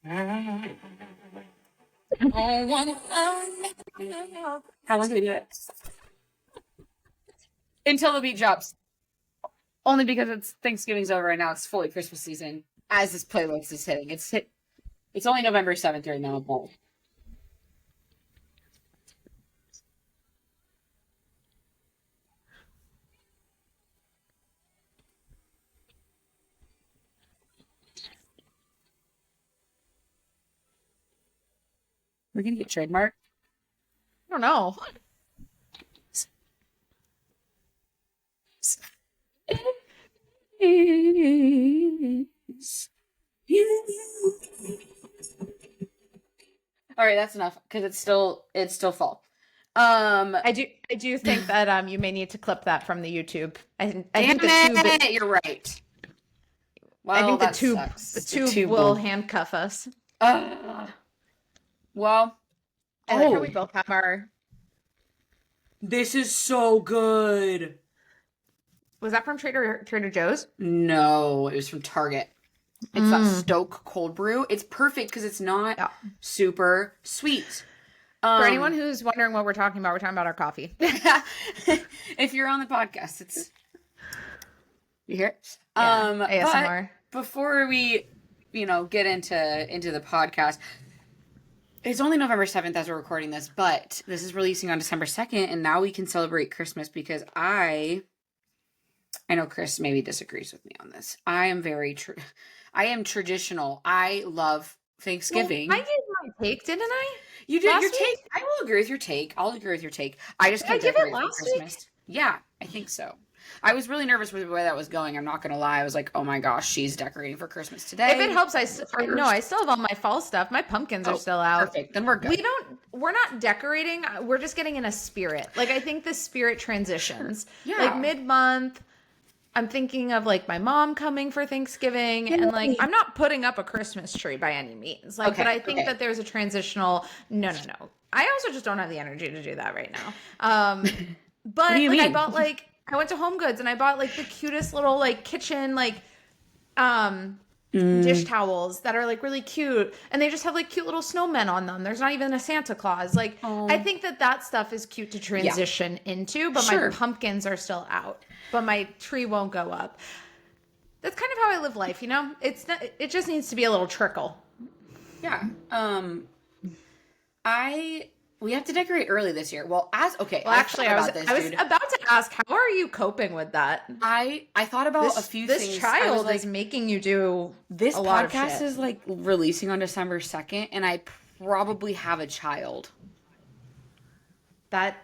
How long do we do it? Until the beat drops. Only because it's Thanksgiving's over right now. It's fully Christmas season. As this playlist is hitting, It's only November 7th right now. But we're gonna get trademarked. I don't know. All right, that's enough because it's still fall. I do think that you may need to clip that from the YouTube. I think you're right. Well, I think that the sucks. tube will handcuff us. Well, I like how we both have our. This is so good. Was that from Trader Joe's? No, it was from Target. It's that Stoke cold brew. It's perfect because it's not super sweet. For anyone who's wondering what we're talking about our coffee. If you're on the podcast, it's you hear it? ASMR. But before we, get into the podcast, it's only November 7th as we're recording this, but this is releasing on December 2nd, and now we can celebrate Christmas because I know Chris maybe disagrees with me on this. I am traditional. I love Thanksgiving. Well, I gave my take, didn't I? You did your take. I will agree with your take. I'll agree with your take. I just can't give it for last Christmas. week? Yeah, I think so. I was really nervous with the way that was going. I'm not gonna lie. I was like, oh my gosh, she's decorating for Christmas today. If it helps, I still have all my fall stuff. My pumpkins are still out. Perfect. Then we're good. We're not decorating. We're just getting in a spirit. Like, I think the spirit transitions. Yeah. Like mid-month, I'm thinking of like my mom coming for Thanksgiving, and like I'm not putting up a Christmas tree by any means. Like, but I think that there's a transitional. No. I also just don't have the energy to do that right now. But what do you mean? I went to Home Goods and I bought like the cutest little like kitchen dish towels that are like really cute, and they just have like cute little snowmen on them. There's not even a Santa Claus. Like, I think that stuff is cute to transition into, but my pumpkins are still out, but my tree won't go up. That's kind of how I live life, it just needs to be a little trickle. Yeah. We have to decorate early this year. Well, actually, I was about to ask, how are you coping with that? I thought about a few things. This child is making you do this a lot of shit. Podcast is like releasing on December 2nd, and I probably have a child. That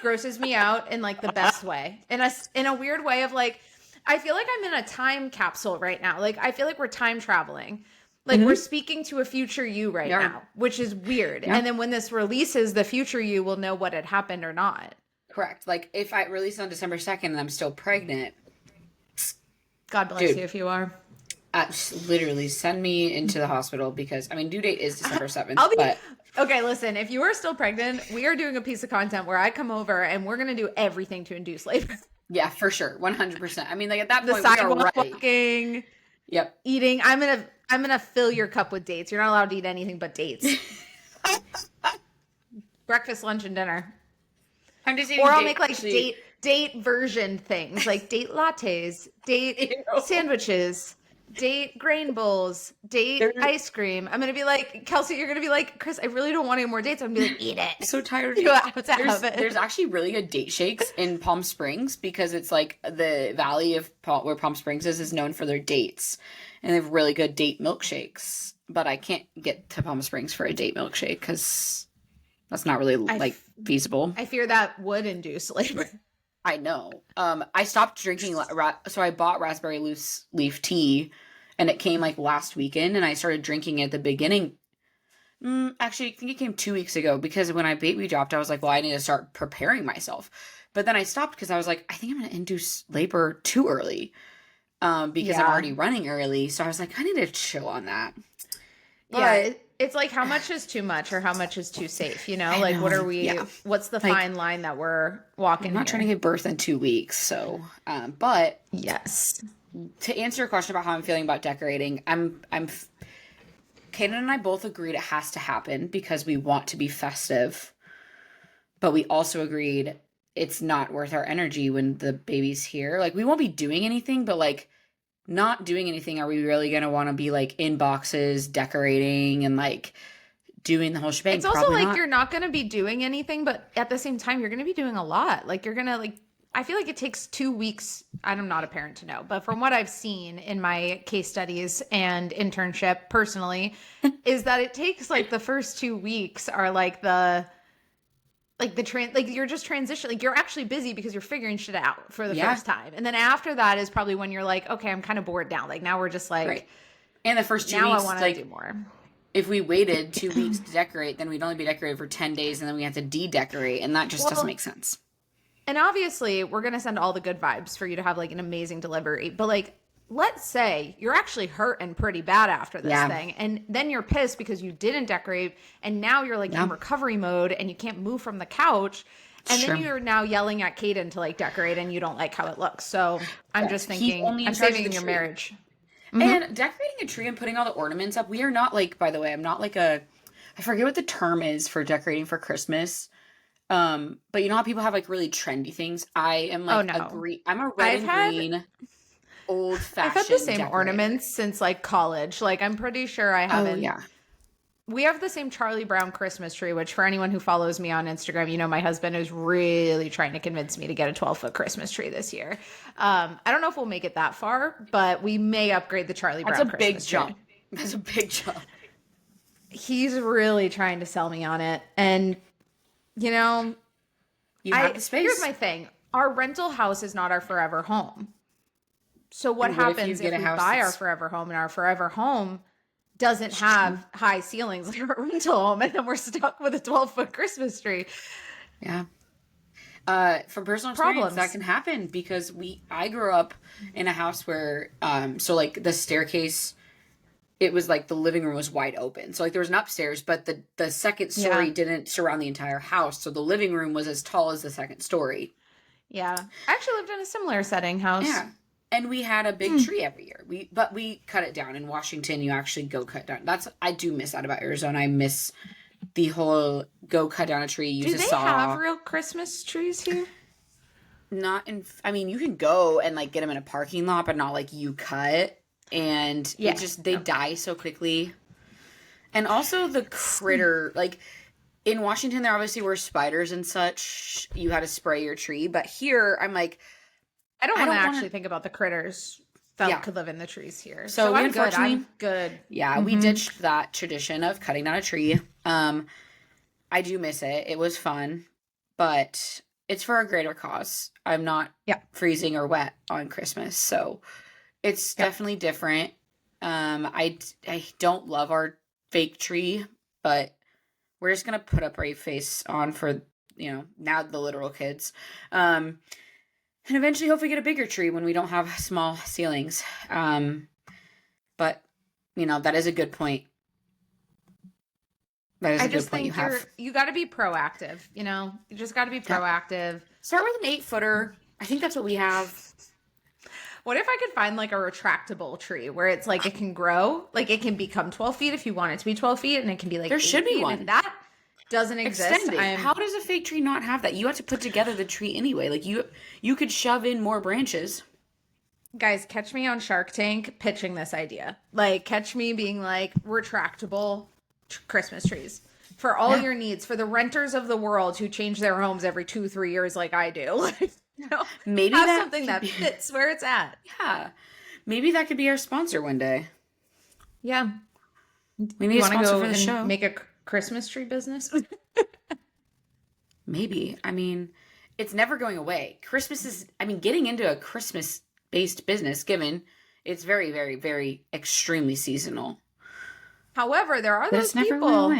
grosses me out in like the best way. In a weird way of like, I feel like I'm in a time capsule right now. Like, I feel like we're time traveling. Like, we're speaking to a future you right now, which is weird. Yeah. And then when this releases, the future you will know what had happened or not. Correct. Like, if I release on December 2nd and I'm still pregnant. God bless you if you are. Literally, send me into the hospital because, due date is December 7th. Okay, listen, if you are still pregnant, we are doing a piece of content where I come over and we're going to do everything to induce labor. Yeah, for sure. 100%. At that point, the sidewalk walking. Yep. Eating. I'm gonna fill your cup with dates. You're not allowed to eat anything but dates. Breakfast, lunch, and dinner. I'm just eating. Or I'll make like date version things, like date lattes, date sandwiches, date grain bowls, date ice cream. I'm gonna be like, Kelsey, you're gonna be like, Chris, I really don't want any more dates. I'm gonna be like, eat it. I'm so tired. There's actually really good date shakes in Palm Springs because it's like the valley of where Palm Springs is known for their dates, and they have really good date milkshakes. But I can't get to Palm Springs for a date milkshake because that's not really feasible. I fear that would induce labor. I know. I stopped drinking, so I bought raspberry leaf tea, and it came like last weekend, and I started drinking at the beginning. Actually, I think it came 2 weeks ago because when I baby dropped, I was like, well, I need to start preparing myself. But then I stopped because I was like, I think I'm going to induce labor too early because I'm already running early. So I was like, I need to chill on that. But it's like, how much is too much or how much is too safe? Like, what are we, what's the fine line that we're walking? I'm not trying to give birth in 2 weeks. So, but yes, to answer your question about how I'm feeling about decorating, Kaden and I both agreed it has to happen because we want to be festive. But we also agreed it's not worth our energy when the baby's here. Like, we won't be doing anything, but like, not doing anything, are we really going to want to be like in boxes, decorating, and like doing the whole shebang? It's also Probably like not. you're not going to be doing anything, but at the same time, you're going to be doing a lot. Like, you're going to like, I feel like it takes 2 weeks. I'm not a parent to know, but from what I've seen in my case studies and internship personally, is that it takes like the first 2 weeks are like like you're just transitioning, like you're actually busy because you're figuring shit out for the first time. And then after that is probably when you're like, okay, I'm kind of bored now. Like now we're just like, Right. And the first 2 now weeks, I want to like, do more. if we waited 2 weeks to decorate, then we'd only be decorated for 10 days and then we have to de-decorate, and that just doesn't make sense. And obviously, we're going to send all the good vibes for you to have like an amazing delivery. But like, let's say you're actually hurting pretty bad after this thing. And then you're pissed because you didn't decorate. And now you're like in recovery mode and you can't move from the couch. And then you're now yelling at Kaden to like decorate and you don't like how it looks. So I'm just thinking, I'm saving your marriage. And decorating a tree and putting all the ornaments up, we are not like, by the way, I'm not like I forget what the term is for decorating for Christmas. But you know how people have like really trendy things? I am like I'm a red and green old fashioned. I've had the same decorator. ornaments since like college. Like I'm pretty sure I haven't. Oh, yeah. We have the same Charlie Brown Christmas tree, which for anyone who follows me on Instagram, you know, my husband is really trying to convince me to get a 12-foot Christmas tree this year. I don't know if we'll make it that far, but we may upgrade the Charlie Brown Christmas tree. That's a big jump. He's really trying to sell me on it. And, you know, you have the space. Here's my thing. Our rental house is not our forever home. So what happens if we buy our forever home and our forever home doesn't have high ceilings like our rental home, and then we're stuck with a 12-foot Christmas tree? Yeah. From personal experience, that can happen because I grew up in a house where, so like the staircase, it was like the living room was wide open. So like there was an upstairs, but the second story didn't surround the entire house. So the living room was as tall as the second story. Yeah. I actually lived in a similar setting house. Yeah. And we had a big tree every year. But we cut it down. In Washington, you actually go cut down. I do miss that about Arizona. I miss the whole go cut down a tree, use a saw. Do they have real Christmas trees here? I mean, you can go and like get them in a parking lot, but not like you cut. And they die so quickly. And also the critter, like in Washington, there obviously were spiders and such. You had to spray your tree. But here, I'm like, I don't want to actually think about the critters that could live in the trees here. So I'm good. I'm good. Yeah, we ditched that tradition of cutting down a tree. I do miss it. It was fun, but it's for a greater cause. I'm not freezing or wet on Christmas, so it's definitely different. I don't love our fake tree, but we're just gonna put a brave face on for now the literal kids. And eventually, hopefully, get a bigger tree when we don't have small ceilings. But, that is a good point. That is a good point you have. You got to be proactive, You just got to be proactive. Start with an 8-footer. I think that's what we have. What if I could find like a retractable tree where it's like it can grow, like it can become 12 feet if you want it to be 12 feet, and it can be like there should be one. If that doesn't exist. How does a fake tree not have that? You have to put together the tree anyway. Like you could shove in more branches. Guys, catch me on Shark Tank pitching this idea. Like, catch me being like retractable Christmas trees for all your needs, for the renters of the world who change their homes every 2-3 years like I do. Like, maybe have something that fits where it's at. Yeah, maybe that could be our sponsor one day. Yeah, we need a sponsor for the show. Make a Christmas tree business. Maybe. I mean, it's never going away. Christmas is, getting into a Christmas based business, given it's very, very, very extremely seasonal. However, there are those people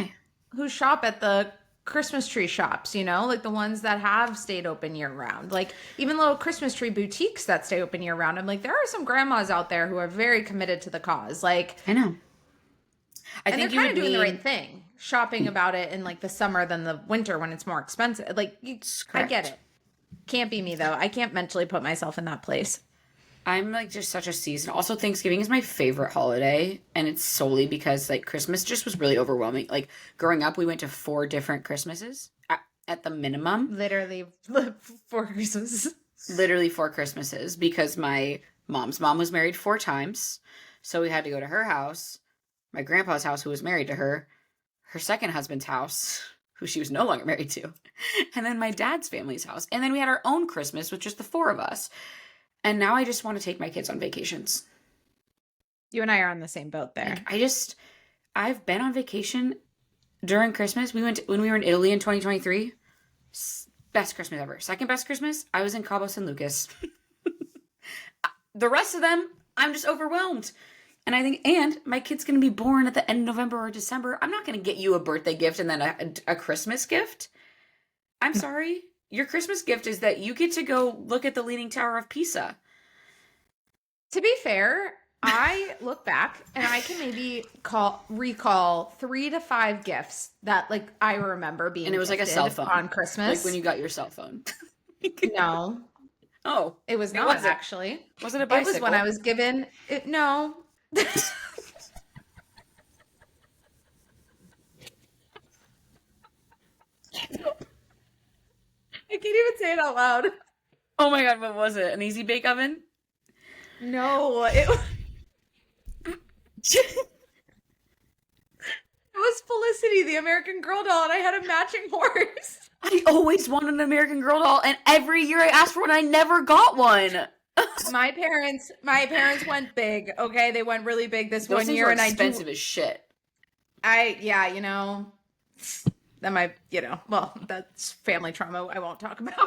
who shop at the Christmas tree shops, like the ones that have stayed open year round, like even little Christmas tree boutiques that stay open year round. I'm like, there are some grandmas out there who are very committed to the cause. Like, I know. I think they're kind of doing the right thing, shopping about it in like the summer than the winter when it's more expensive. Like, I get it. Can't be me though. I can't mentally put myself in that place. I'm like just such a season. Also, Thanksgiving is my favorite holiday, and it's solely because like Christmas just was really overwhelming. Like growing up, we went to 4 different Christmases at the minimum. Literally 4 Christmases. Literally 4 Christmases because my mom's mom was married 4 times, so we had to go to her house, my grandpa's house, who was married to her, her second husband's house, who she was no longer married to, and then my dad's family's house, and then we had our own Christmas with just the 4 of us. And now I just want to take my kids on vacations. You and I are on the same boat there. Like, I've been on vacation during Christmas. When we were in Italy in 2023. Best Christmas ever. Second best Christmas, I was in Cabo San Lucas. The rest of them, I'm just overwhelmed. And I think, and my kid's going to be born at the end of November or December. I'm not going to get you a birthday gift and then a Christmas gift. I'm sorry. Your Christmas gift is that you get to go look at the Leaning Tower of Pisa. To be fair, I look back and I can maybe recall 3 to 5 gifts that like I remember being, and it was like a cell phone on Christmas. Like when you got your cell phone. No. Oh, it was not actually. Was it a bicycle? It was when I was given it. No. I can't even say it out loud. Oh my god, what was it? An Easy Bake Oven? No, it was Felicity, the American Girl doll, and I had a matching horse. I always wanted an American Girl doll, and every year I asked for one, I never got one. My parents went big. Okay, they went really big this Those one year, and expensive as shit. You know. That might, well, that's family trauma I won't talk about.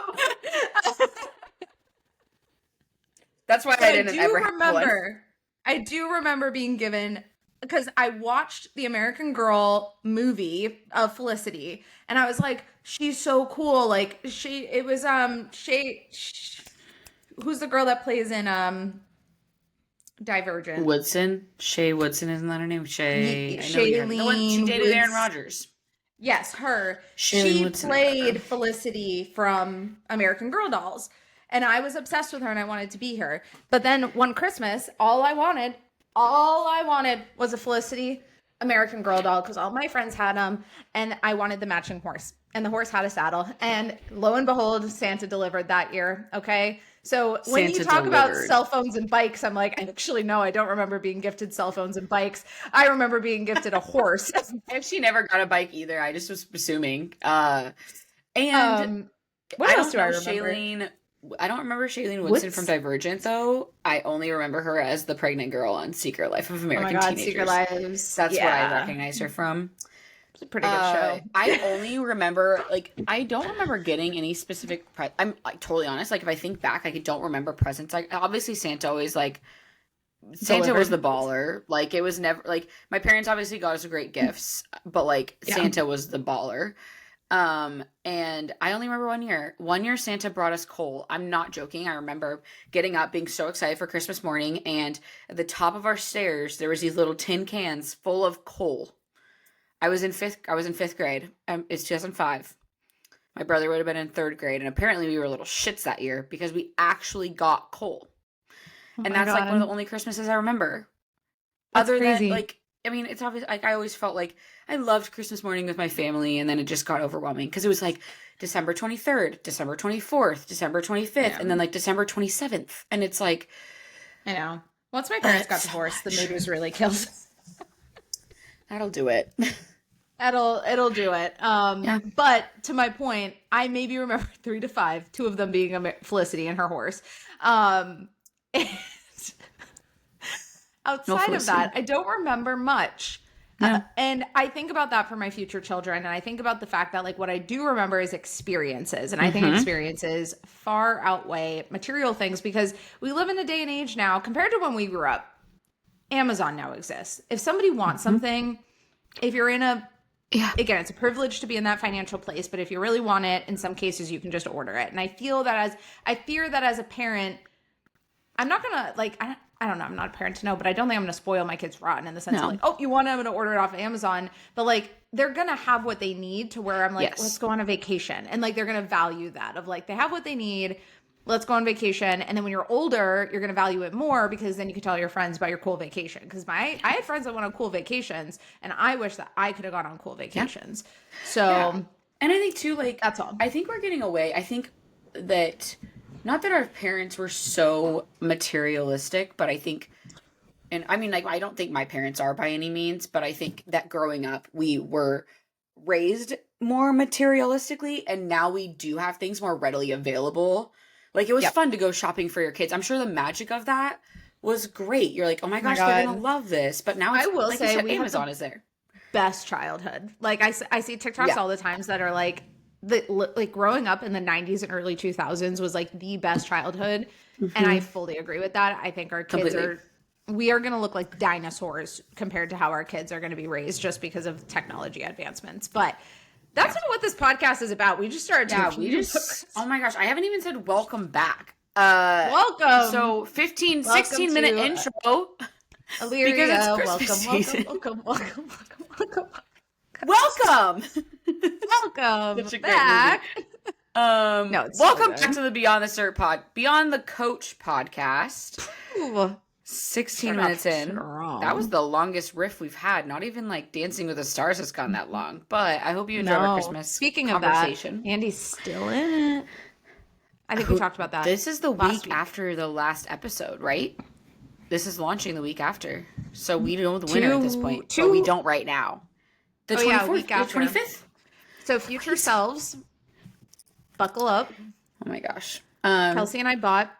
That's why I didn't ever have one. I do remember being given, because I watched the American Girl movie of Felicity, and I was like, she's so cool. Like, who's the girl that plays in Divergent? Woodson? Shay Woodson, isn't that her name? Shay. Shailene. She dated Aaron Rodgers. Yes, her. She played Felicity from American Girl dolls. And I was obsessed with her and I wanted to be her. But then one Christmas, all I wanted was a Felicity American Girl doll because all my friends had them. And I wanted the matching horse. And the horse had a saddle. And lo and behold, Santa delivered that year. Okay. So when you talk about cell phones and bikes, I'm like, actually, no, I don't remember being gifted cell phones and bikes. I remember being gifted a horse. And she never got a bike either. I just was assuming. What else do I remember? I don't remember Shailene Woodson from Divergent, though. I only remember her as the pregnant girl on Secret Life of American Teenagers. Secret Lives. That's where I recognize her from. It's a pretty good show. I only remember, I don't remember getting any specific I'm totally honest. Like, if I think back, I don't remember presents. Obviously, Santa always, Santa was the baller. Like, it was never, my parents obviously got us great gifts, but, Santa was the baller. And I only remember 1 year. 1 year Santa brought us coal. I'm not joking. I remember getting up, being so excited for Christmas morning, and at the top of our stairs, there was these little tin cans full of coal. I was in fifth grade. It's 2005. My brother would have been in 3rd grade, and apparently we were little shits that year because we actually got coal. And that's one of the only Christmases I remember. That's crazy. Than it's obvious. I always felt like I loved Christmas morning with my family, and then it just got overwhelming because it was December 23rd, December 24th, December 25th, and then December 27th, and it's I know. Once my parents got divorced, the mood was really killed. That'll do it. It'll do it. But to my point, I maybe remember 3 to 5, 2 of them being Felicity and her horse. And outside of that, I don't remember much. Yeah. And I think about that for my future children. And I think about the fact that what I do remember is experiences. And I think experiences far outweigh material things because we live in a day and age now compared to when we grew up. Amazon now exists. If somebody wants something, if you're in again, it's a privilege to be in that financial place, but if you really want it, in some cases you can just order it. And I fear that as a parent, I'm not gonna I don't know, I'm not a parent to know, but I don't think I'm gonna spoil my kids rotten in the sense of oh, you want it, I'm gonna order it off of Amazon. But they're gonna have what they need to where I'm let's go on a vacation. And they're gonna value that of they have what they need. let's go on vacation. And then when you're older, you're going to value it more because then you can tell your friends about your cool vacation. Because I had friends that went on cool vacations, and I wish that I could have gone on cool vacations. So, and I think too, like, that's all. I think we're getting away. I think that, not that our parents were so materialistic, but I think, and I mean, like, I don't think my parents are by any means, but I think that growing up, we were raised more materialistically, and now we do have things more readily available. Like, it was fun to go shopping for your kids. I'm sure the magic of that was great. You're like, oh my gosh, they're going to love this. But now it's, I will like say, you said, we Amazon is there. Best childhood. Like, I see TikToks all the times that are like, like growing up in the 90s and early 2000s was like the best childhood. And I fully agree with that. I think our kids we are going to look like dinosaurs compared to how our kids are going to be raised just because of technology advancements. But that's not what this podcast is about. We just started talking. Oh my gosh, I haven't even said welcome back. Welcome. So 16 minute intro. Illyria, because it's Christmas season. welcome. Welcome back. No, welcome back to the Beyond the Coach podcast. Ooh. 16 minutes in. That was the longest riff we've had. Not even like Dancing with the Stars has gone that long. But I hope you enjoyed our Christmas conversation. Of that, Andy's still in it. I think we talked about that. This is the week after the last episode, right? This is launching the week after. So we know the winner at this point. But we don't right now. The 24th, week after. 25th. So future selves, buckle up. Oh my gosh. Kelsey and I bought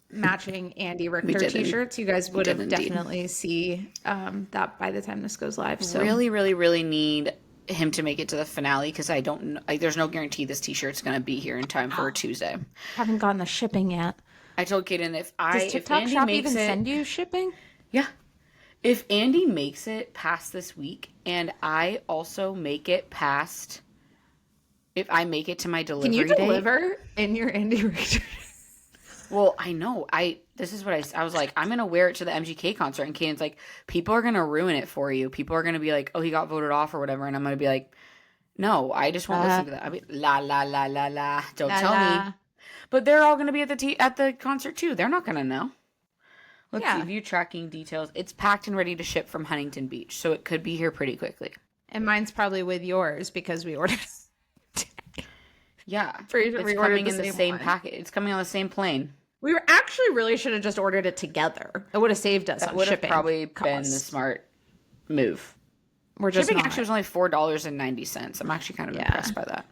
matching Andy Richter t-shirts. You guys would have definitely see that by the time this goes live. So really need him to make it to the finale, because I don't know, like, there's no guarantee this t-shirt's gonna be here in time for Tuesday. Haven't gotten the shipping yet. I told Kaden does TikTok Shop even send you shipping? Yeah. If Andy makes it past this week, and I also make it past, if I make it to my delivery day. Can you deliver in your Andy Richter? Well, I know. This is what I was like, I'm going to wear it to the MGK concert. And Kaden's like, people are going to ruin it for you. People are going to be like, oh, he got voted off or whatever. And I'm going to be like, no, I just won't listen to that. I mean, la, la, la, la, la. Don't tell me. But they're all going to be at the concert too. They're not going to know. Let's see. View tracking details. It's packed and ready to ship from Huntington Beach. So it could be here pretty quickly. And mine's probably with yours because we ordered Yeah. It's coming in the same packet. It's coming on the same plane. We were actually really should have just ordered it together. It would have saved us on shipping. That would have probably been the smart move. Shipping actually was only $4.90. I'm actually kind of impressed by that.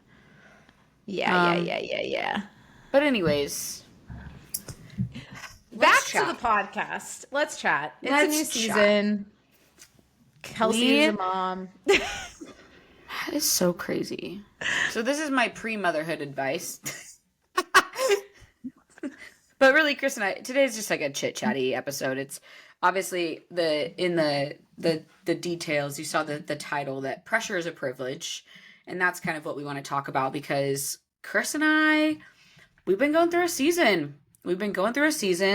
Yeah. But anyways, back to the podcast. Let's chat. It's a new season. Kelsey is a mom. That is so crazy. So this is my pre-motherhood advice. But really, Chris and I, today's just like a chit-chatty episode. It's obviously in the details, you saw the title that pressure is a privilege. And that's kind of what we want to talk about, because Chris and I, we've been going through a season.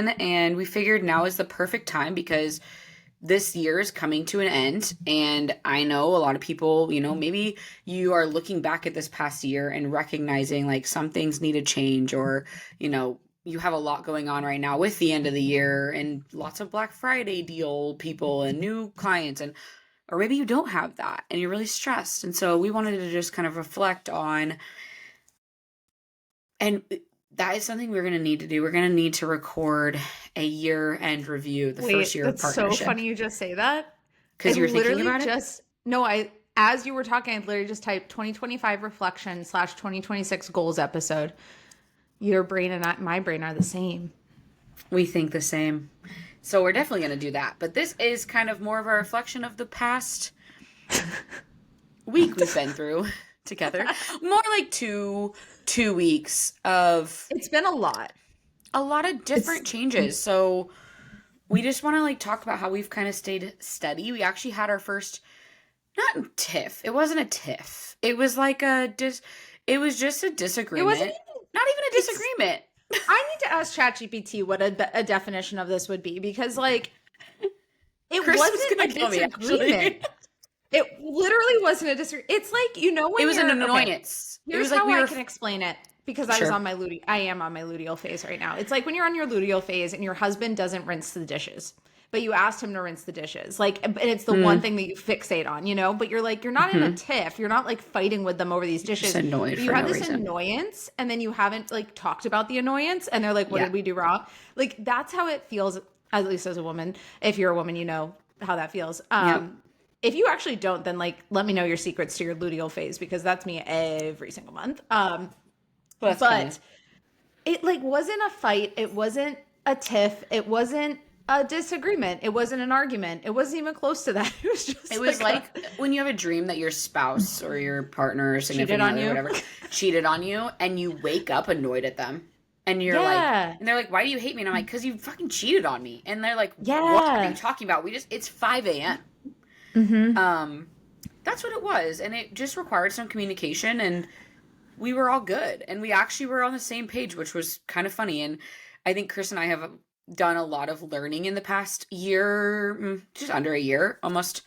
And we figured now is the perfect time, because this year is coming to an end. And I know a lot of people, maybe you are looking back at this past year and recognizing like some things need to change, or, you have a lot going on right now with the end of the year and lots of Black Friday deal people and new clients, or maybe you don't have that and you're really stressed. And so we wanted to just kind of reflect on, and that is something we're going to need to do. We're going to need to record a year-end review, first year of partnership. It's so funny you just say that. Because you were thinking about it? No, as you were talking, I literally just typed 2025 reflection / 2026 goals episode. Your brain and my brain are the same. We think the same. So we're definitely going to do that. But this is kind of more of a reflection of the past week we've been through together. More like two weeks of... It's been a lot. A lot of different changes. So we just want to like talk about how we've kind of stayed steady. We actually had our first... Not tiff. It wasn't a tiff. It was like it was just a disagreement. Not even a disagreement. I need to ask ChatGPT what a definition of this would be, because like it wasn't a disagreement. It literally wasn't a disagreement. It's like, when it was an annoyance. Here's how I can explain it, because I Sure. I am on my luteal phase right now. It's like when you're on your luteal phase and your husband doesn't rinse the dishes, but you asked him to rinse the dishes. Like, and it's the one Mm, thing that you fixate on, you know, but you're like, you're not in a hmm. tiff. You're not like fighting with them over these Just dishes, annoyed but you for have no this reason. annoyance and then you haven't like talked about the annoyance and they're like, what Yeah. did we do wrong? Like, that's how it feels, at least as a woman. If you're a woman, you know how that feels. Yep. If you actually don't, then like, let me know your secrets to your luteal phase because that's me every single month. Well, that's kind of. But it like wasn't a fight. It wasn't a tiff. It wasn't a disagreement. It wasn't an argument. It wasn't even close to that. It was just It was like like when you have a dream that your spouse or your partner or cheated significant on other, you. whatever, cheated on you, and you wake up annoyed at them. And you're like, Yeah. and they're like, why do you hate me? And I'm like, because you fucking cheated on me. And they're like, what are you Yeah. talking about? It's 5 a.m. Mm-hmm. Um, that's what it was. And it just required some communication, and we were all good. And we actually were on the same page, which was kind of funny. And I think Chris and I have done a lot of learning in the past year, just under a year, almost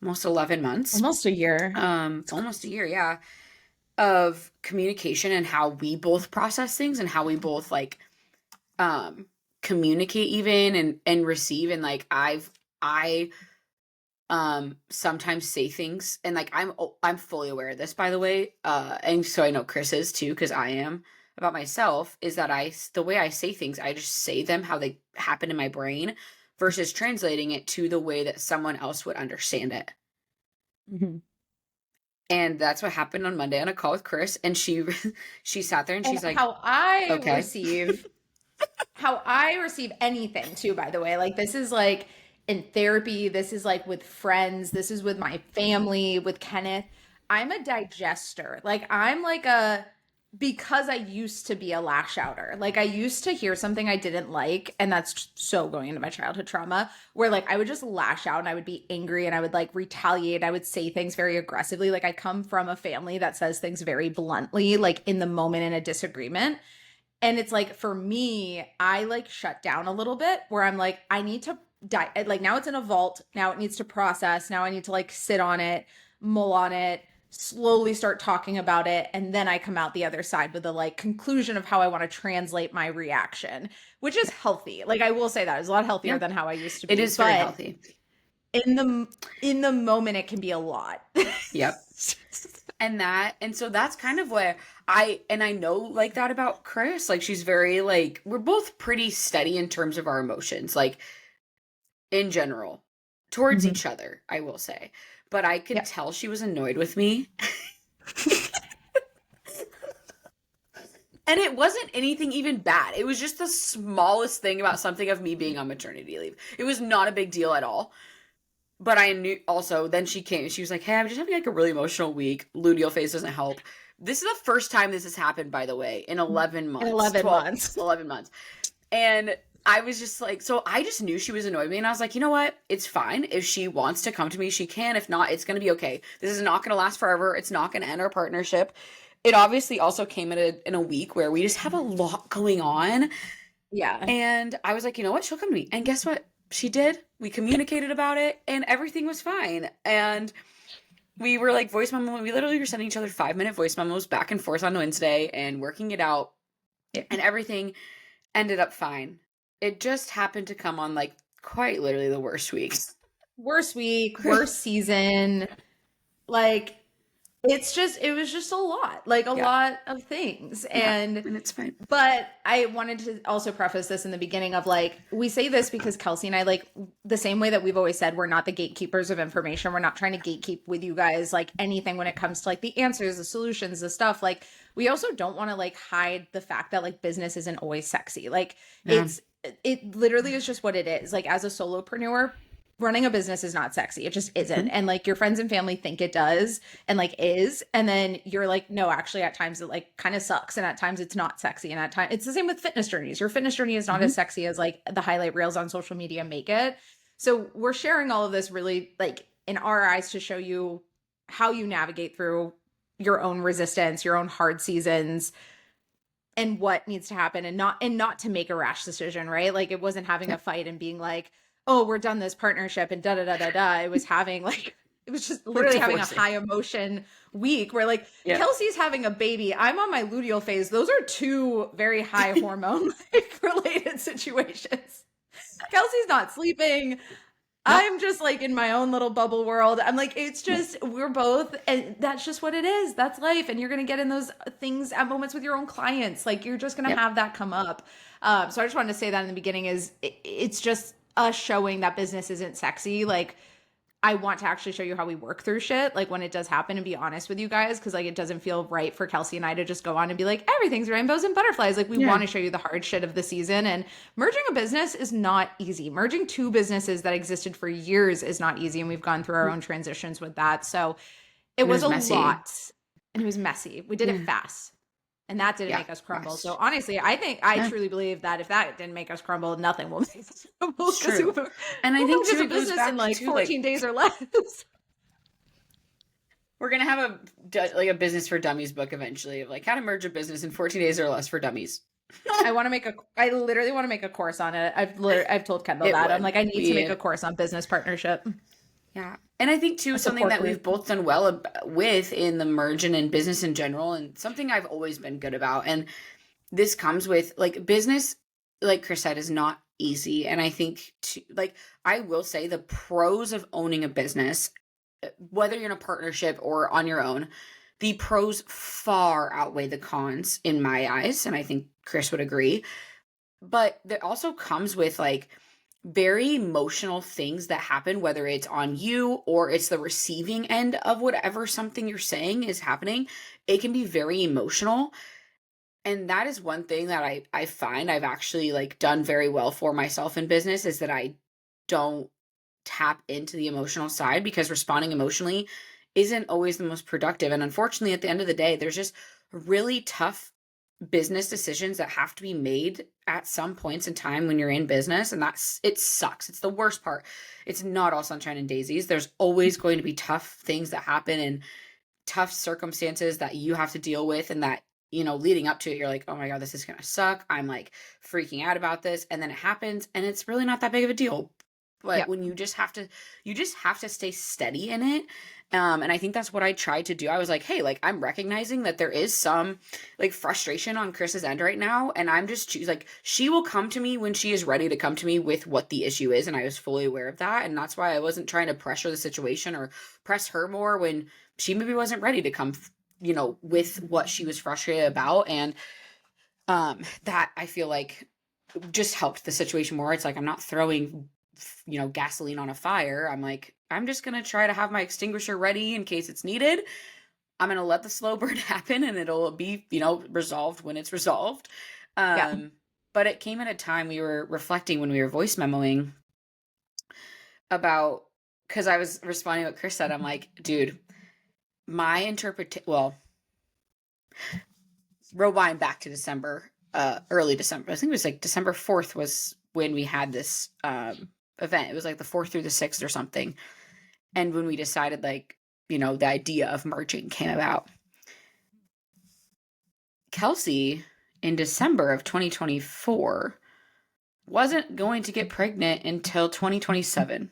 11 months. Almost a year. Almost a year, yeah, of communication and how we both process things and how we both like communicate even and receive. And like I sometimes say things, and like I'm fully aware of this, by the way, and so I know Chris is too, because I am, about myself, is that the way I say things, I just say them how they happen in my brain versus translating it to the way that someone else would understand it. Mm-hmm. And that's what happened on Monday on a call with Chris, and she she sat there and And she's like, okay. how I receive anything too, by the way. Like this is like in therapy, this is like with friends, this is with my family, with Kenneth. I'm a digester. Like I'm like a because I used to be a lash outer. Like I used to hear something I didn't like, and that's so going into my childhood trauma, where like I would just lash out and I would be angry and I would like retaliate. I would say things very aggressively. Like I come from a family that says things very bluntly, like in the moment in a disagreement. And it's like for me, I like shut down a little bit where I'm like, I need to die. Like now it's in a vault. Now it needs to process. Now I need to like sit on it, mull on it, slowly start talking about it. And then I come out the other side with the like conclusion of how I want to translate my reaction, which is healthy. Like I will say that is a lot healthier Yeah, than how I used to it be. is very But healthy. in the moment, it can be a lot. Yep. And so that's kind of where I know like that about Chris. Like she's very like, we're both pretty steady in terms of our emotions, like in general, towards Mhm. each other, I will say. But I could Yeah. tell she was annoyed with me. And it wasn't anything even bad. It was just the smallest thing about something of me being on maternity leave. It was not a big deal at all. But I knew also, then she came, she was like, hey, I'm just having like a really emotional week. Luteal phase doesn't help. This is the first time this has happened, by the way, in 11 In months. 11 12, months. 11 months. And I was just like, so I just knew she was annoyed with me. And I was like, you know what? It's fine. If she wants to come to me, she can. If not, it's going to be okay. This is not going to last forever. It's not going to end our partnership. It obviously also came in a week where we just have a lot going on. Yeah. And I was like, you know what? She'll come to me. And guess what? She did. We communicated about it and everything was fine. And we were like voice memo. We literally were sending each other 5-minute voice memos back and forth on Wednesday and working it out. Yeah. And everything ended up fine. It just happened to come on like quite literally the worst weeks. Worst week, worst season. Like it was just a lot, like a Yeah. lot of things. Yeah, And it's fine. but I wanted to also preface this in the beginning of like, we say this because Kelsey and I, like the same way that we've always said, we're not the gatekeepers of information. We're not trying to gatekeep with you guys, like anything when it comes to like the answers, the solutions, the stuff. Like we also don't want to like hide the fact that like business isn't always sexy. Like Yeah. it literally is just what it is. Like as a solopreneur, running a business is not sexy. It just isn't. And like your friends and family think it does and like is. And then you're like, no, actually at times it like kind of sucks. And at times it's not sexy. And at times it's the same with fitness journeys. Your fitness journey is not as sexy as like the highlight reels on social media make it. So we're sharing all of this really like in our eyes to show you how you navigate through your own resistance, your own hard seasons, and what needs to happen and not to make a rash decision, right? Like it wasn't having a fight and being like, oh, we're done this partnership and da da da da da. It was having like It was just literally having a divorcing. high emotion week where like Yeah. Kelsey's having a baby. I'm on my luteal phase. Those are two very high hormone like related situations. Kelsey's not sleeping. I'm just like in my own little bubble world. I'm like, it's just, we're both, and that's just what it is. That's life. And you're going to get in those things at moments with your own clients. Like, you're just going to Yep. have that come up. So I just wanted to say that in the beginning is it's just us showing that business isn't sexy. Like, I want to actually show you how we work through shit, like when it does happen, and be honest with you guys, because like it doesn't feel right for Kelsey and I to just go on and be like, everything's rainbows and butterflies. Like we Yeah. want to show you the hard shit of the season. And merging a business is not easy. Merging two businesses that existed for years is not easy, and we've gone through our own transitions with that. So it was a messy. lot, and it was messy. We did Yeah. it fast. And that didn't Yeah, make us crumble. fast. So honestly, I Yeah. truly believe that if that didn't make us crumble, nothing will make us crumble. It's true. And I We'll think build too, a it goes business back in like to 14 days or less. we're gonna have a business for dummies book eventually of like how to merge a business in 14 days or less for dummies. I literally want to make a course on it. I've told Kendall It that. would I'm like, I need to make be- a course on business partnership. Yeah. And I think too, A something support that group. we've both done well with in the merge and in business in general, and something I've always been good about. And this comes with like business, like Chris said, is not easy. And I think like, I will say the pros of owning a business, whether you're in a partnership or on your own, the pros far outweigh the cons in my eyes. And I think Chris would agree. But that also comes with like very emotional things that happen, whether it's on you or it's the receiving end of whatever something you're saying is happening. It can be very emotional. And that is one thing that I find I've actually like done very well for myself in business, is that I don't tap into the emotional side, because responding emotionally isn't always the most productive. And unfortunately, at the end of the day, there's just really tough business decisions that have to be made at some points in time when you're in business, and it sucks. It's the worst part. It's not all sunshine and daisies. There's always going to be tough things that happen and tough circumstances that you have to deal with, and that, you know, leading up to it, you're like, oh my God, this is gonna suck. I'm like freaking out about this. And then it happens and it's really not that big of a deal. But Yep. when you just have to stay steady in it. And I think that's what I tried to do. I was like, hey, like, I'm recognizing that there is some like frustration on Chris's end right now. And I'm just like, she will come to me when she is ready to come to me with what the issue is. And I was fully aware of that. And that's why I wasn't trying to pressure the situation or press her more when she maybe wasn't ready to come, you know, with what she was frustrated about. And that I feel like just helped the situation more. It's like, I'm not throwing, you know, gasoline on a fire. I'm like, I'm just going to try to have my extinguisher ready in case it's needed. I'm going to let the slow burn happen, and it'll be, you know, resolved when it's resolved. But it came at a time we were reflecting when we were voice memoing about, because I was responding to what Chris said. I'm like, dude, my rewind back to December, early December. I think it was like December 4th was when we had this event. It was like the 4th through the 6th or something. And when we decided, like, you know, the idea of merging came about. Kelsey, in December of 2024, wasn't going to get pregnant until 2027.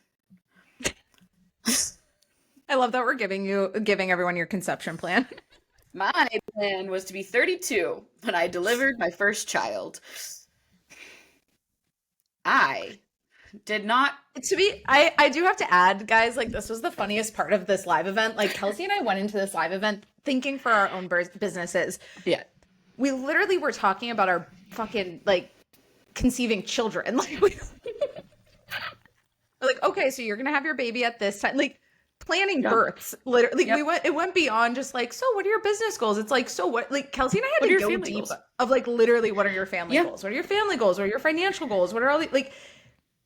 I love that we're giving everyone your conception plan. My plan was to be 32 when I delivered my first child. I did not. I do have to add, guys, like this was the funniest part of this live event. Like Kelsey and I went into this live event thinking for our own businesses. Yeah. We literally were talking about our fucking like conceiving children. Like we're like, okay, so you're gonna have your baby at this time. Like planning births. Literally, it went beyond just like, so what are your business goals? It's like, so what? Like Kelsey and I had to go deep of like literally, what are your family goals? What are your family goals? What are your financial goals? What are all the like?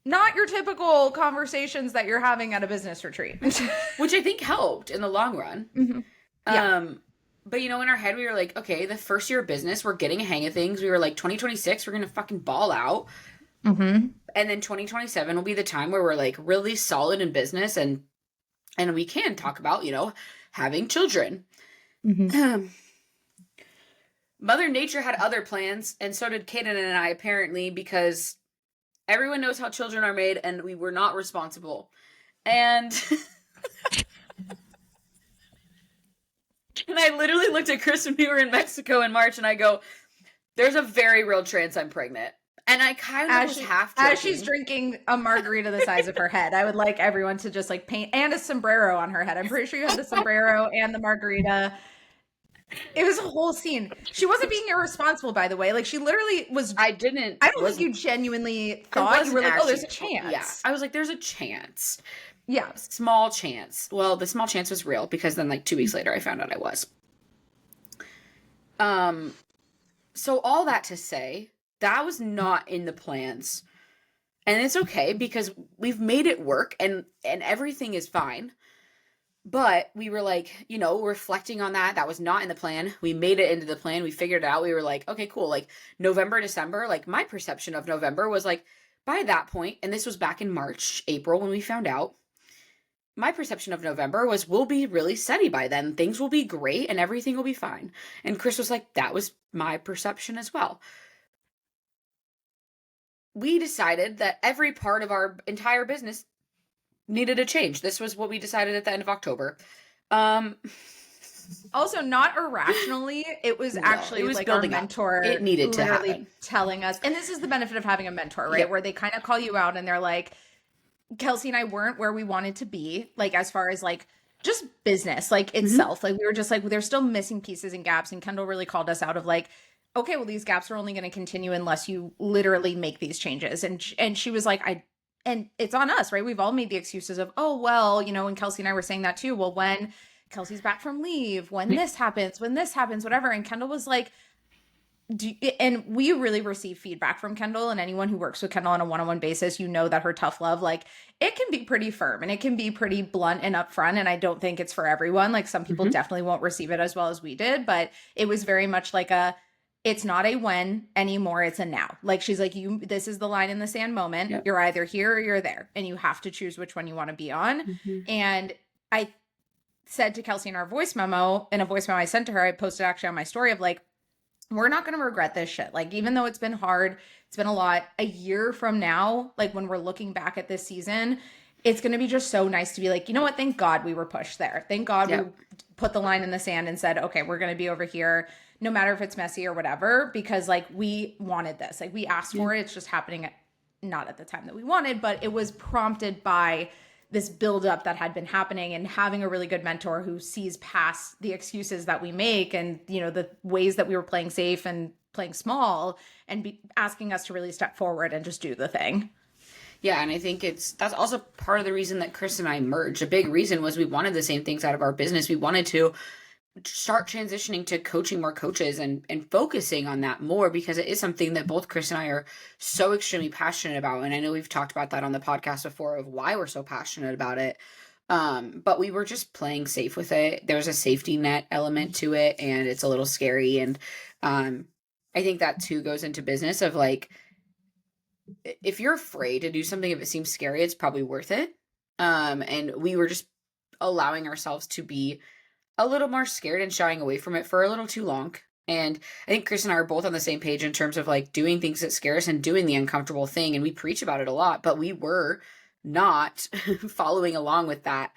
Not your typical conversations that you're having at a business retreat. Which I think helped in the long run. Mm-hmm. Yeah. But, you know, in our head, we were like, okay, the first year of business, we're getting a hang of things. We were like, 2026, we're going to fucking ball out. Mm-hmm. And then 2027 will be the time where we're like really solid in business and we can talk about, you know, having children. Mm-hmm. Mother Nature had other plans, and so did Kaden and I, apparently, because everyone knows how children are made, and we were not responsible. And And I literally looked at Chris when we were in Mexico in March, and I go, there's a very real chance I'm pregnant. And I kind of was half joking. As she's drinking a margarita the size of her head, I would like everyone to just like paint, and a sombrero on her head. I'm pretty sure you had the sombrero and the margarita. It was a whole scene. She wasn't being irresponsible, by the way. Like, she literally was. I don't think you genuinely thought. You were like, oh, there's a chance. Yeah. I was like, there's a chance. Yeah. Small chance. Well, the small chance was real, because then like 2 weeks later I found out I was. So all that to say, that was not in the plans. And it's okay, because we've made it work, and everything is fine. But we were like, you know, reflecting on that. That was not in the plan. We made it into the plan. We figured it out. We were like, okay, cool. Like November, December, like my perception of November was like, by that point, and this was back in March, April when we found out, my perception of November was we'll be really steady by then. Things will be great and everything will be fine. And Chris was like, that was my perception as well. We decided that every part of our entire business needed a change. This was what we decided at the end of October. Also, not irrationally, it was actually it was like our mentor. It needed to happen. Telling us, and this is the benefit of having a mentor, right? Yep. Where they kind of call you out and they're like, Kelsey and I weren't where we wanted to be, like as far as like just business, like itself. Mm-hmm. Like we were just like, there's still missing pieces and gaps. And Kendall really called us out of like, okay, well, these gaps are only going to continue unless you literally make these changes. And she was like, and it's on us, right? We've all made the excuses of, oh, well, you know, and Kelsey and I were saying that too. Well, when Kelsey's back from leave, when this happens, whatever. And Kendall was like, and we really receive feedback from Kendall, and anyone who works with Kendall on a one-on-one basis, you know that her tough love, like it can be pretty firm and it can be pretty blunt and upfront. And I don't think it's for everyone. Like some people definitely won't receive it as well as we did, but it was very much like it's not a when anymore. It's a now. Like she's like, this is the line in the sand moment. Yep. You're either here or you're there, and you have to choose which one you want to be on. Mm-hmm. And I said to Kelsey in our voice memo, in a voice memo I sent to her, I posted actually on my story of like, we're not going to regret this shit. Like, even though it's been hard, it's been a lot, a year from now, like when we're looking back at this season, it's going to be just so nice to be like, you know what? Thank God we were pushed there. Thank God we put the line in the sand and said, okay, we're going to be over here, no matter if it's messy or whatever, because like we wanted this, like we asked for it. It's just happening not at the time that we wanted, but it was prompted by this buildup that had been happening, and having a really good mentor who sees past the excuses that we make and, you know, the ways that we were playing safe and playing small, and asking us to really step forward and just do the thing. Yeah. And I think that's also part of the reason that Chris and I merged. A big reason was we wanted the same things out of our business. We wanted to start transitioning to coaching more coaches and focusing on that more, because it is something that both Chris and I are so extremely passionate about. And I know we've talked about that on the podcast before of why we're so passionate about it. But we were just playing safe with it. There's a safety net element to it, and it's a little scary. And I think that too goes into business of like, if you're afraid to do something, if it seems scary, it's probably worth it. And we were just allowing ourselves to be a little more scared and shying away from it for a little too long. And I think Chris and I are both on the same page in terms of like doing things that scare us and doing the uncomfortable thing. And we preach about it a lot, but we were not following along with that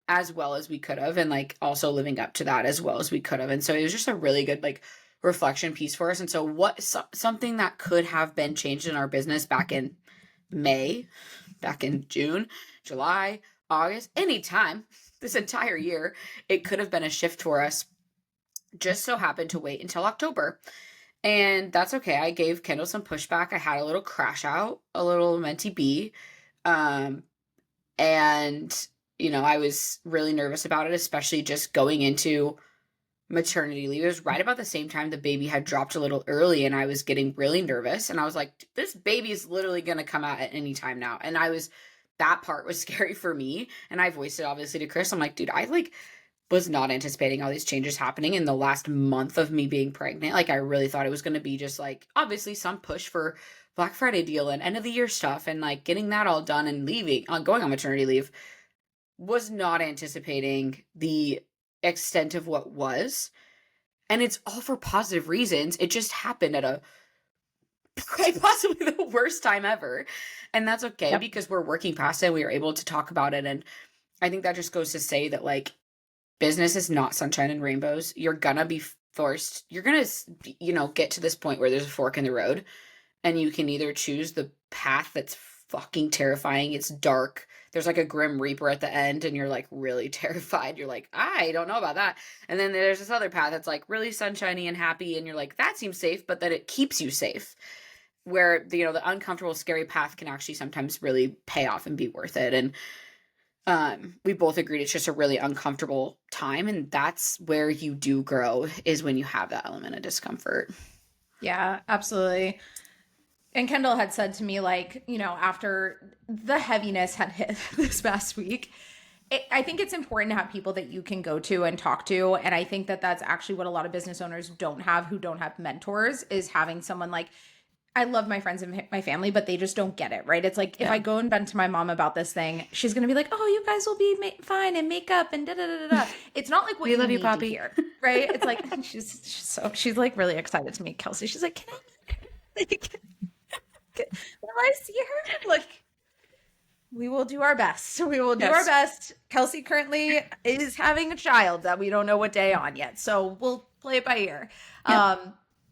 as well as we could have, and like also living up to that as well as we could have. And so it was just a really good like reflection piece for us. And so something that could have been changed in our business back in May, back in June, July, August, anytime this entire year, it could have been a shift for us. Just so happened to wait until October. And that's okay. I gave Kendall some pushback. I had a little crash out, a little mentee B. And, you know, I was really nervous about it, especially just going into maternity leave. It was right about the same time the baby had dropped a little early, and I was getting really nervous. And I was like, this baby is literally going to come out at any time now. And that part was scary for me. And I voiced it obviously to Chris. I'm like, dude, I like was not anticipating all these changes happening in the last month of me being pregnant. Like I really thought it was going to be just like, obviously some push for Black Friday deal and end of the year stuff and like getting that all done and going on maternity leave. Was not anticipating the extent of what was. And it's all for positive reasons. It just happened at a quite possibly the worst time ever. And that's okay because we're working past it. We were able to talk about it. And I think that just goes to say that, like, business is not sunshine and rainbows. You're gonna be forced, you're gonna, get to this point where there's a fork in the road, and you can either choose the path that's fucking terrifying. It's dark. There's like a grim reaper at the end, and you're like really terrified. You're like, I don't know about that. And then there's this other path that's like really sunshiny and happy, and you're like, that seems safe, but that it keeps you safe. Where the uncomfortable, scary path can actually sometimes really pay off and be worth it. And we both agreed it's just a really uncomfortable time, and that's where you do grow, is when you have that element of discomfort. Yeah, absolutely. And Kendall had said to me, like, after the heaviness had hit this past week, I think it's important to have people that you can go to and talk to. And I think that that's actually what a lot of business owners don't have, who don't have mentors, is having someone like, I love my friends and my family, but they just don't get it, right? It's like, if I go and vent to my mom about this thing, she's going to be like, oh, you guys will be fine and makeup and da-da-da-da-da. It's not like what We you love you, need Poppy. to hear, right? It's like, she's like really excited to meet Kelsey. She's like, can I like, will I see her? Like, we will do our best. We will do our best. Kelsey currently is having a child that we don't know what day on yet. So we'll play it by ear. Yeah.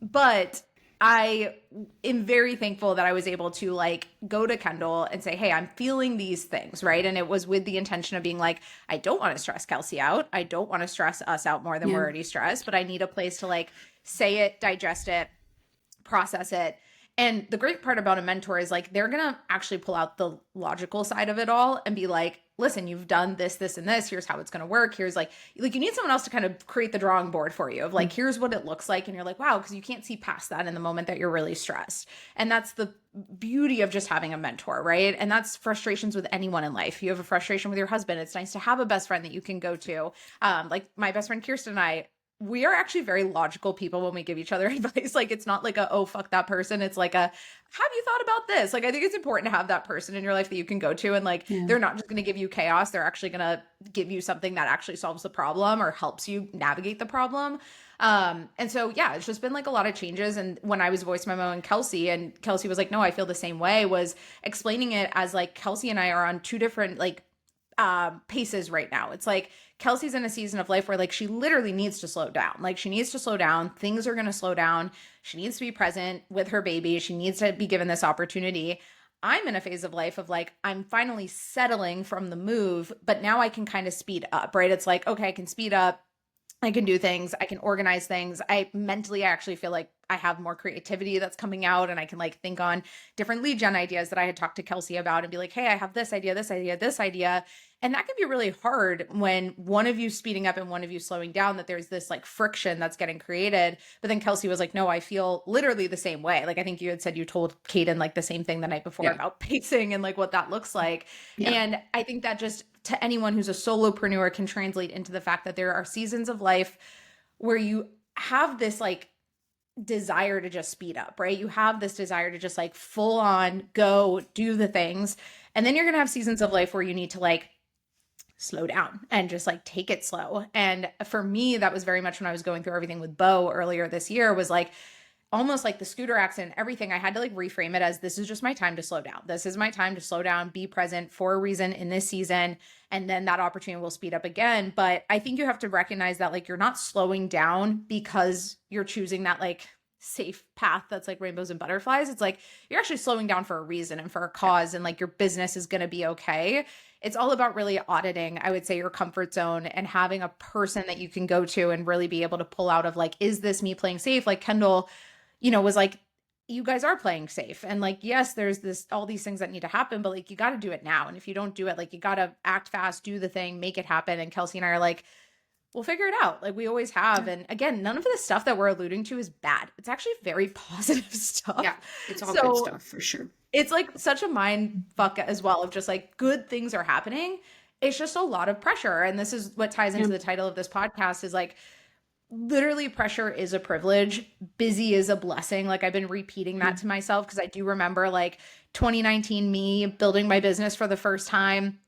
But I am very thankful that I was able to like go to Kendall and say, hey, I'm feeling these things, right? And it was with the intention of being like, I don't want to stress Kelsey out. I don't want to stress us out more than we're already stressed, but I need a place to like say it, digest it, process it. And the great part about a mentor is like, they're going to actually pull out the logical side of it all and be like, listen, you've done this, this, and this. Here's how it's going to work. Here's like you need someone else to kind of create the drawing board for you of like, here's what it looks like. And you're like, wow, because you can't see past that in the moment that you're really stressed. And that's the beauty of just having a mentor, right? And that's frustrations with anyone in life. You have a frustration with your husband. It's nice to have a best friend that you can go to. Like my best friend, Kirsten, and I, we are actually very logical people when we give each other advice. Like, it's not like a, oh, fuck that person. It's like a, have you thought about this? Like, I think it's important to have that person in your life that you can go to. And like, they're not just going to give you chaos. They're actually going to give you something that actually solves the problem or helps you navigate the problem. And so, yeah, it's just been like a lot of changes. And when I was voice memo and Kelsey was like, no, I feel the same way, was explaining it as like, Kelsey and I are on two different like paces right now. It's like Kelsey's in a season of life where like she literally needs to slow down. Like she needs to slow down. Things are going to slow down. She needs to be present with her baby. She needs to be given this opportunity. I'm in a phase of life of like, I'm finally settling from the move, but now I can kind of speed up, right? It's like, okay, I can speed up. I can do things. I can organize things. I actually feel like I have more creativity that's coming out, and I can like think on different lead gen ideas that I had talked to Kelsey about and be like, hey, I have this idea, this idea, this idea. And that can be really hard when one of you speeding up and one of you slowing down, that there's this like friction that's getting created. But then Kelsey was like, no, I feel literally the same way. Like, I think you had said you told Kaden like the same thing the night before about pacing and like what that looks like. And I think that just to anyone who's a solopreneur can translate into the fact that there are seasons of life where you have this like desire to just speed up, right? You have this desire to just like full on go do the things. And then you're going to have seasons of life where you need to like slow down and just like take it slow. And for me, that was very much when I was going through everything with Bo earlier this year, was like almost like the scooter accident, everything. I had to like reframe it as, this is just my time to slow down. This is my time to slow down, be present for a reason in this season. And then that opportunity will speed up again. But I think you have to recognize that like, you're not slowing down because you're choosing that like safe path that's like rainbows and butterflies. It's like, you're actually slowing down for a reason and for a cause, and like your business is going to be okay. It's all about really auditing, I would say, your comfort zone and having a person that you can go to and really be able to pull out of like, is this me playing safe? Like Kendall, was like, you guys are playing safe. And like, yes, there's all these things that need to happen, but like, you got to do it now. And if you don't do it, like, you got to act fast, do the thing, make it happen. And Kelsey and I are like, we'll figure it out. Like we always have. And again, none of the stuff that we're alluding to is bad. It's actually very positive stuff. Yeah. It's all good stuff for sure. It's like such a mind fuck as well of just like good things are happening. It's just a lot of pressure. And this is what ties into the title of this podcast, is like, literally pressure is a privilege. Busy is a blessing. Like I've been repeating that to myself, because I do remember like 2019 me building my business for the first time.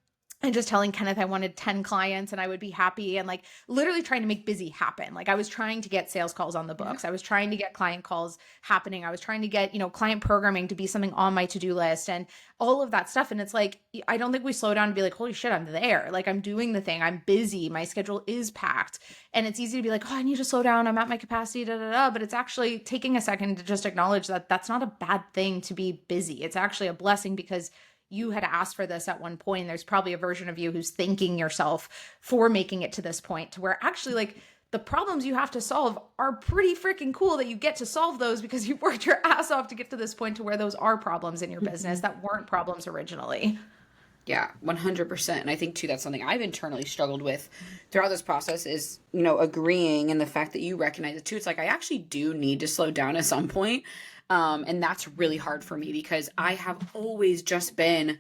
and just telling Kenneth I wanted 10 clients and I would be happy, and like literally trying to make busy happen. Like I was trying to get sales calls on the Yeah. books. I was trying to get client calls happening. I was trying to get, client programming to be something on my to-do list and all of that stuff. And it's like, I don't think we slow down and be like, holy shit, I'm there. Like I'm doing the thing. I'm busy. My schedule is packed. And it's easy to be like, oh, I need to slow down. I'm at my capacity, da, da, da. But it's actually taking a second to just acknowledge that that's not a bad thing to be busy. It's actually a blessing because you had asked for this at one point. There's probably a version of you who's thanking yourself for making it to this point, to where actually like the problems you have to solve are pretty freaking cool that you get to solve those because you worked your ass off to get to this point to where those are problems in your business that weren't problems originally. Yeah, 100%. And I think too, that's something I've internally struggled with throughout this process is, agreeing, and the fact that you recognize it too. It's like, I actually do need to slow down at some point. And that's really hard for me because I have always just been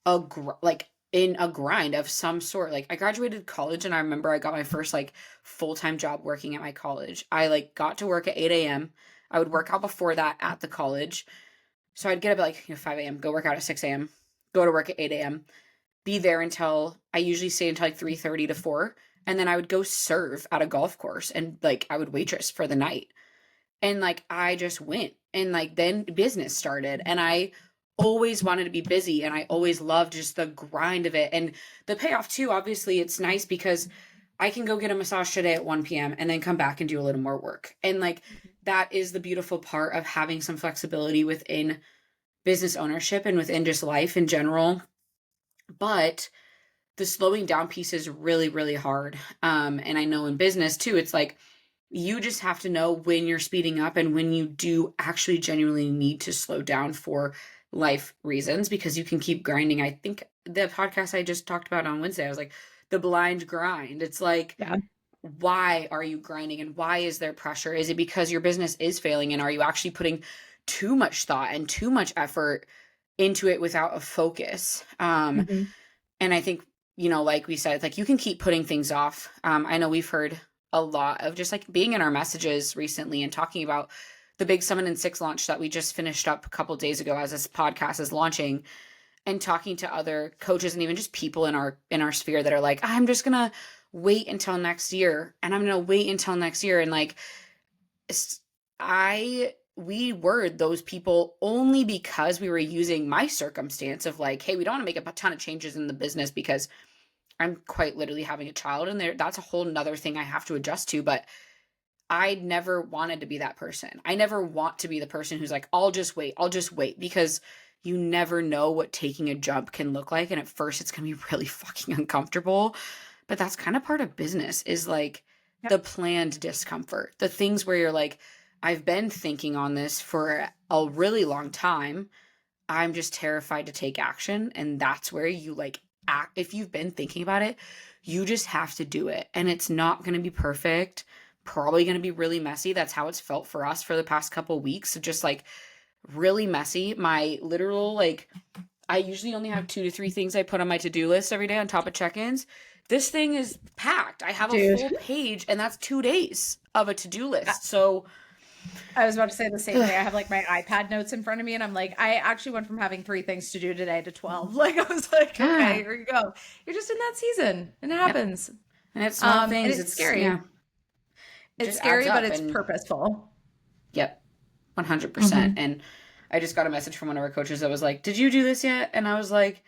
in a grind of some sort. Like I graduated college and I remember I got my first like full-time job working at my college. I like got to work at 8 a.m. I would work out before that at the college. So I'd get up at like 5 a.m., go work out at 6 a.m., go to work at 8 a.m., be there until I usually stay until like 3:30 to 4. And then I would go serve at a golf course and like I would waitress for the night. And like I just went, and like then business started, and I always wanted to be busy, and I always loved just the grind of it and the payoff too. Obviously it's nice because I can go get a massage today at 1 p.m. and then come back and do a little more work. And like that is the beautiful part of having some flexibility within business ownership and within just life in general. But the slowing down piece is really, really hard. And I know in business too, it's like you just have to know when you're speeding up and when you do actually genuinely need to slow down for life reasons, because you can keep grinding. I think the podcast I just talked about on Wednesday, I was like, the blind grind. It's like, Yeah. why are you grinding and why is there pressure? Is it because your business is failing, and are you actually putting too much thought and too much effort into it without a focus? Mm-hmm. And I think, like we said, like you can keep putting things off. I know we've heard a lot of just like being in our messages recently and talking about the big Summon in 6 launch that we just finished up a couple days ago as this podcast is launching, and talking to other coaches and even just people in our sphere that are like, I'm just gonna wait until next year, and I'm gonna wait until next year. And like we were those people only because we were using my circumstance of like, hey, we don't want to make a ton of changes in the business because I'm quite literally having a child, and that's a whole nother thing I have to adjust to. But I never wanted to be that person. I never want to be the person who's like, I'll just wait, because you never know what taking a jump can look like. And at first it's going to be really fucking uncomfortable, but that's kind of part of business, is like the planned discomfort, the things where you're like, I've been thinking on this for a really long time. I'm just terrified to take action. And that's where you like act. If you've been thinking about it, you just have to do it. And it's not going to be perfect, probably going to be really messy. That's how it's felt for us for the past couple weeks. So just like really messy. My literal, like, I usually only have 2 to 3 things I put on my to-do list every day on top of check-ins. This thing is packed. I have a full page, and that's 2 days of a to-do list. So I was about to say the same thing. I have like my iPad notes in front of me, and I'm like, I actually went from having 3 things to do today to 12. Like I was like, okay, here you go. You're just in that season, and it happens. And it's small things. And it's scary. Yeah. It's scary, but it's purposeful. Yep, 100%. And I just got a message from one of our coaches that was like, did you do this yet? And I was like,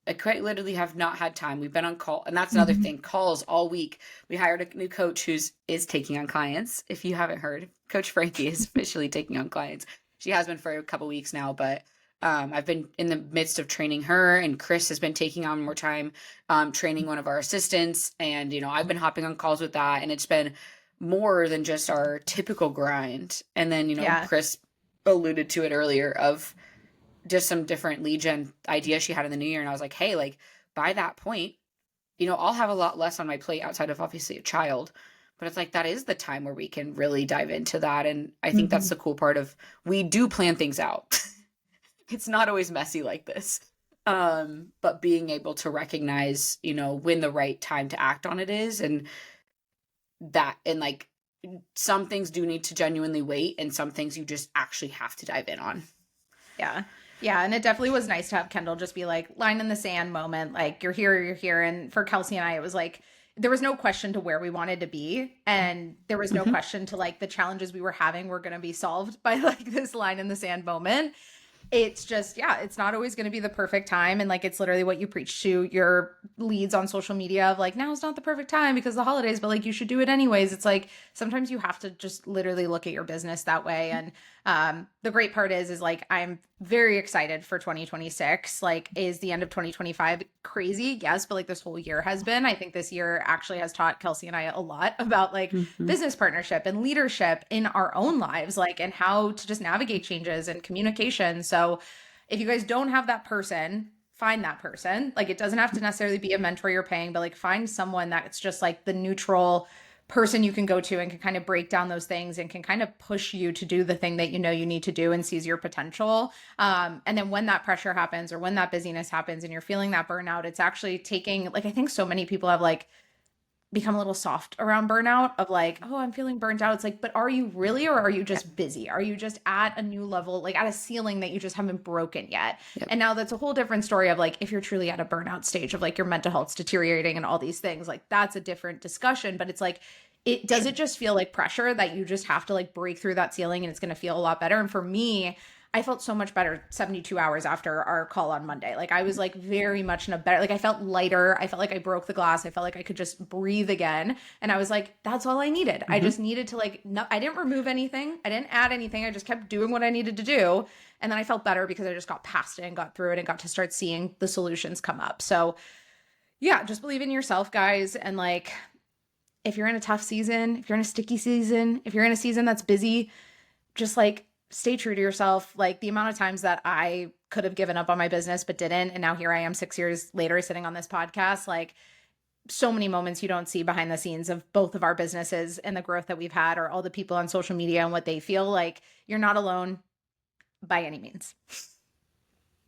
I quite literally have not had time. We've been on call. And that's another thing, calls all week. We hired a new coach is taking on clients. If you haven't heard, Coach Frankie is officially taking on clients. She has been for a couple weeks now, but I've been in the midst of training her, and Chris has been taking on more time, training one of our assistants. And, I've been hopping on calls with that, and it's been more than just our typical grind. And then, Chris alluded to it earlier of just some different lead gen ideas she had in the new year. And I was like, hey, like by that point, I'll have a lot less on my plate outside of obviously a child, but it's like, that is the time where we can really dive into that. And I think that's the cool part of, we do plan things out. It's not always messy like this. But being able to recognize, when the right time to act on it is, and like some things do need to genuinely wait, and some things you just actually have to dive in on. Yeah. Yeah, and it definitely was nice to have Kendall just be like line in the sand moment, like you're here, you're here. And for Kelsey and I, it was like there was no question to where we wanted to be, and there was no Mhm. question to like the challenges we were having were going to be solved by like this line in the sand moment. It's just, yeah, it's not always going to be the perfect time. And like, it's literally what you preach to your leads on social media of like, now is not the perfect time because of the holidays, but like, you should do it anyways. It's like, sometimes you have to just literally look at your business that way. And the great part is like, I'm very excited for 2026. Like, is the end of 2025 crazy? Yes, but like this whole year has been. I think this year actually has taught Kelsey and I a lot about like Mhm. business partnership and leadership in our own lives, like, and how to just navigate changes and communication. So if you guys don't have that person, find that person. Like, it doesn't have to necessarily be a mentor you're paying, but like find someone that's just like the neutral person you can go to and can kind of break down those things and can kind of push you to do the thing that you know you need to do and sees your potential. And then when that pressure happens or when that busyness happens and you're feeling that burnout, it's actually taking, like, I think so many people have like become a little soft around burnout of like, oh, I'm feeling burnt out. It's like, but are you really, or are you just busy? Are you just at a new level, like at a ceiling that you just haven't broken yet? Yep. And now that's a whole different story of like, if you're truly at a burnout stage of like your mental health's deteriorating and all these things, like that's a different discussion. But it's like, it does it just feel like pressure that you just have to like break through that ceiling and it's going to feel a lot better. And for me, I felt so much better 72 hours after our call on Monday. Like I was like very much in a better, like I felt lighter. I felt like I broke the glass. I felt like I could just breathe again. And I was like, that's all I needed. I just needed to like, no, I didn't remove anything. I didn't add anything. I just kept doing what I needed to do. And then I felt better because I just got past it and got through it and got to start seeing the solutions come up. So yeah, just believe in yourself, guys. And like, if you're in a tough season, if you're in a sticky season, if you're in a season that's busy, just like stay true to yourself. Like the amount of times that I could have given up on my business but didn't, and now here I am 6 years later sitting on this podcast, like so many moments you don't see behind the scenes of both of our businesses and the growth that we've had, or all the people on social media and what they feel. Like you're not alone by any means.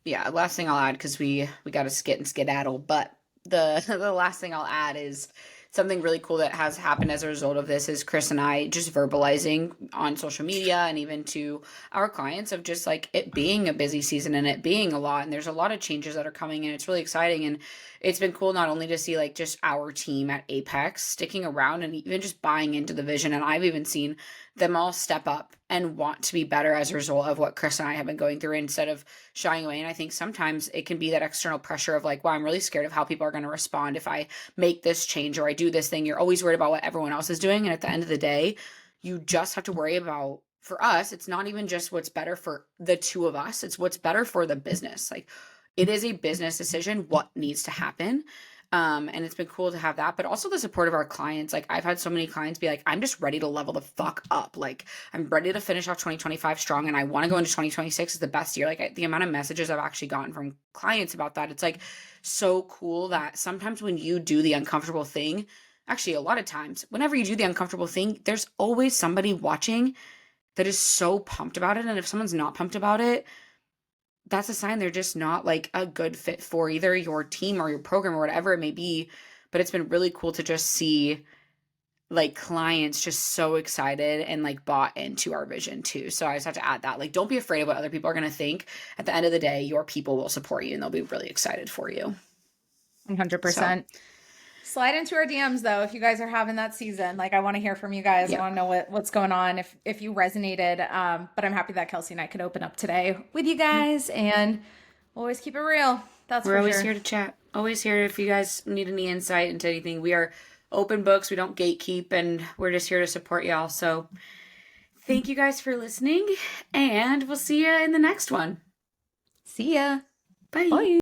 Yeah, last thing I'll add, because we got to skit and skedaddle, but the the last thing I'll add is something really cool that has happened as a result of this is Chris and I just verbalizing on social media and even to our clients of just like it being a busy season and it being a lot, and there's a lot of changes that are coming, and it's really exciting. And it's been cool not only to see like just our team at Apex sticking around and even just buying into the vision, and I've even seen them all step up and want to be better as a result of what Chris and I have been going through instead of shying away. And I think sometimes it can be that external pressure of like, well, I'm really scared of how people are going to respond if I make this change or I do this thing. You're always worried about what everyone else is doing. And at the end of the day, you just have to worry about, for us, it's not even just what's better for the two of us, it's what's better for the business. Like it is a business decision what needs to happen. And it's been cool to have that, but also the support of our clients. Like I've had so many clients be like, I'm just ready to level the fuck up. Like I'm ready to finish off 2025 strong and I want to go into 2026 as the best year. Like the amount of messages I've actually gotten from clients about that, it's like so cool that sometimes when you do the uncomfortable thing, actually a lot of times, whenever you do the uncomfortable thing, there's always somebody watching that is so pumped about it. And if someone's not pumped about it, that's a sign they're just not like a good fit for either your team or your program or whatever it may be. But it's been really cool to just see like clients just so excited and like bought into our vision too. So I just have to add that. Like, don't be afraid of what other people are going to think. At the end of the day, your people will support you and they'll be really excited for you. 100%. Slide into our DMs though if you guys are having that season. Like I want to hear from you guys. I want to know what's going on if you resonated. But I'm happy that Kelsey and I could open up today with you guys and always keep it real. We're always here to chat. Always here if you guys need any insight into anything. We are open books. We don't gatekeep, and we're just here to support y'all. So thank you guys for listening, and we'll see you in the next one. See ya. Bye. Bye.